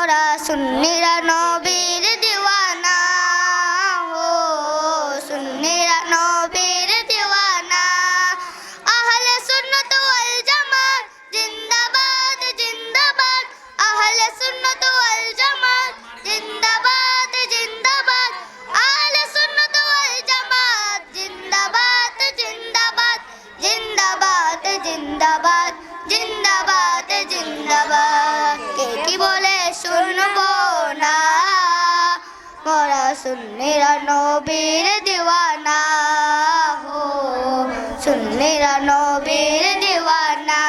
মোরা সুন্নিরা নবীর দিওয়ানা, হো সুন্নিরা নবীর দিওয়ানা। আহলে সুন্নাত ওয়াল জামাত জিন্দাবাদ জিন্দাবাদ, আহলে সুন্নাত ওয়াল জামাত জিন্দাবাদ জিন্দাবাদ, আহলে সুন্নাত ওয়াল জামাত জিন্দাবাদ জিন্দাবাদ, জিন্দাবাদ জিন্দাবাদ জিন্দাবাদ জিন্দাবাদ। কে কি বলে শুনবো না, মোরা সুন্নিরা নবীর দিওয়ানা, হো সুন্নিরা নবীর দিওয়ানা।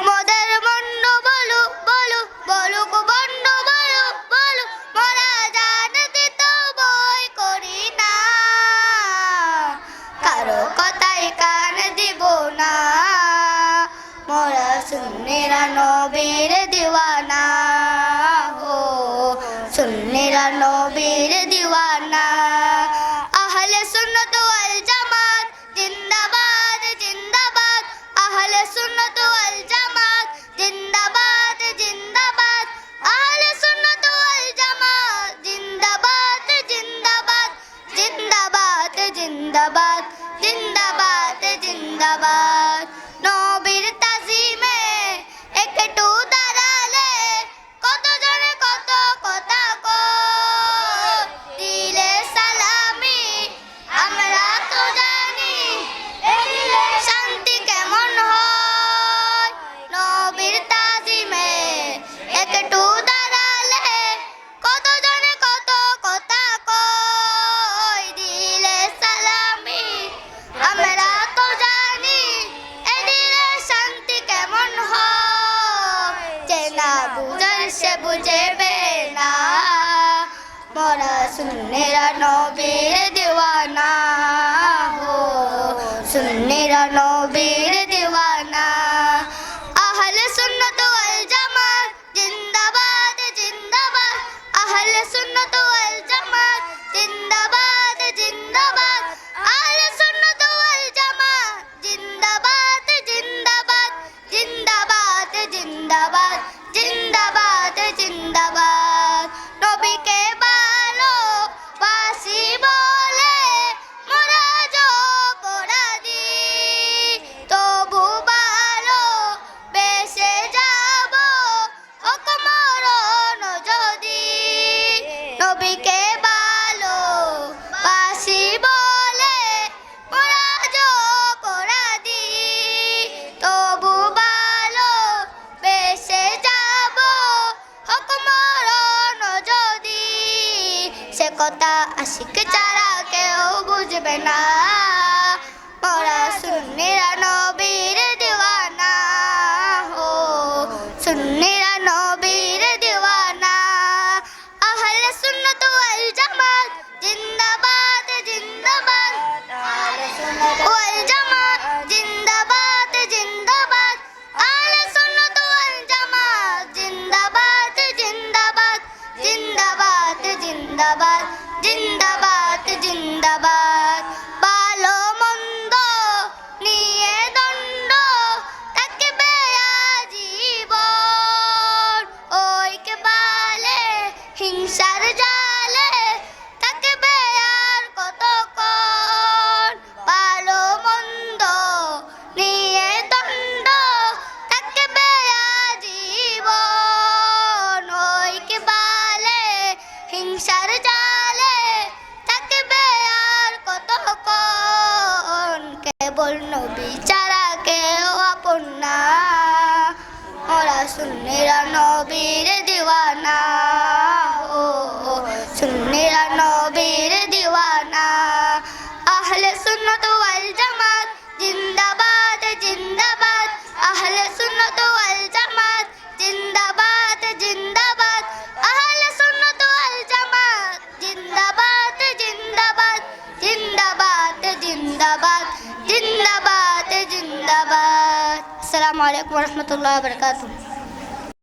মোদের বন্ড বলুক বলুক বলুক বন্ড বলুক বলুক, মোরা জানতে তো বই করি না, কারো কথাই কান দিব না। মোরা সুন্নিরা নবীর দিওয়ানা, হো সুন্নিরা নবীর দিওয়ানা। আহলে সুন্নাত ওয়াল জামাত জিন্দাবাদ জিন্দাবাদ, আহলে সুন্নাত ওয়াল জামাত জিন্দাবাদ জিন্দাবাদ, আহলে সুন্নাত ওয়াল জামাত জিন্দাবাদ জিন্দাবাদ, জিন্দাবাদ জিন্দাবাদ জিন্দাবাদ জিন্দাবাদ। নবীর তাজিমে একটু দাঁড়ালে কত জনে কত কথা কয়, দিলে সালামি আমরা তো জানি এই দিলে শান্তি কেমন হয়। নবীর তাজিমে একটু দাঁড়ালে কত জনে কত কথা কয়, দিলে সালামি আমরা তো জানি এই দিলে শান্তি কেমন হয়। চেনা বুঝার সে বুঝেবে না, মোরা সুন্নিরা নবীর দিওয়ানা, হো সুন্নিরা নবীর দিওয়ানা। আহলে সুন্নাত ওয়াল জামাত জিন্দাবাদ জিন্দাবাদ, আহলে সুন্নাত ওয়াল জামাত জিন্দাবাদ জিন্দাবাদ, আহলে সুন্নাত ওয়াল জামাত জিন্দাবাদ জিন্দাবাদ, জিন্দাবাদ জিন্দাবাদ জিন্দাবাদ জিন্দাবাদ। নবীকে ভালোবাসি বলে মোরা অপরাধী, তবু ভালোবেসে যাব হোক মরণ যদি। নবীকে ভালোবাসি বলে মোরা অপরাধী, তবু ভালোবেসে যাব হোক মরণ যদি। সে কথা আশিক ছাড়া কেউ বুঝবে না, মোরা সুন্নিরা নবীর দিওয়ানা, হো সুন্নিরা নবীর দিওয়ানা। আহলে সুন্নাত ওয়াল জামাত জিন্দাবাদ জিন্দাবাদ, আহলে সুন্নাত ওয়াল জামাত জিন্দাবাদ জিন্দাবাদ, আহলে সুন্নাত ওয়াল জামাত জিন্দাবাদ জিন্দাবাদ, জিন্দাবাদ জিন্দাবাদ জিন্দাবাদ জিন্দাবাদ। ভালো মন্দ নিয়ে দণ্ড থাকবে আজীবন, ওইকে বালে হিংসার জালে থাকবে আর কতক্ষণ। ভালো মন্দ নিয়ে দণ্ড থাকবে আজীবন, ওইকে বালে হিংসার জালে থাকবে আর কতক্ষণ। কেবল নবী ছাড়া কেউ আপন না, মোরা সুন্নিরা নবীর দিওয়ানা, হো সুন্নিরা নবীর দিওয়ানা। আহলে সুন্নাত ওয়াল জামাত জিন্দাবাদ জিন্দাবাদ, আহলে সুন্নাত ওয়াল জামাত জিন্দাবাদ জিন্দাবাদ, আহলে সুন্নাত ওয়াল জামাত জিন্দাবাদ জিন্দাবাদ, জিন্দাবাদ জিন্দাবাদ জিন্দাবাদ জিন্দাবাদ। আসসালামু আলাইকুম ওয়া রাহমাতুল্লাহি ওয়া বারাকাতুহু।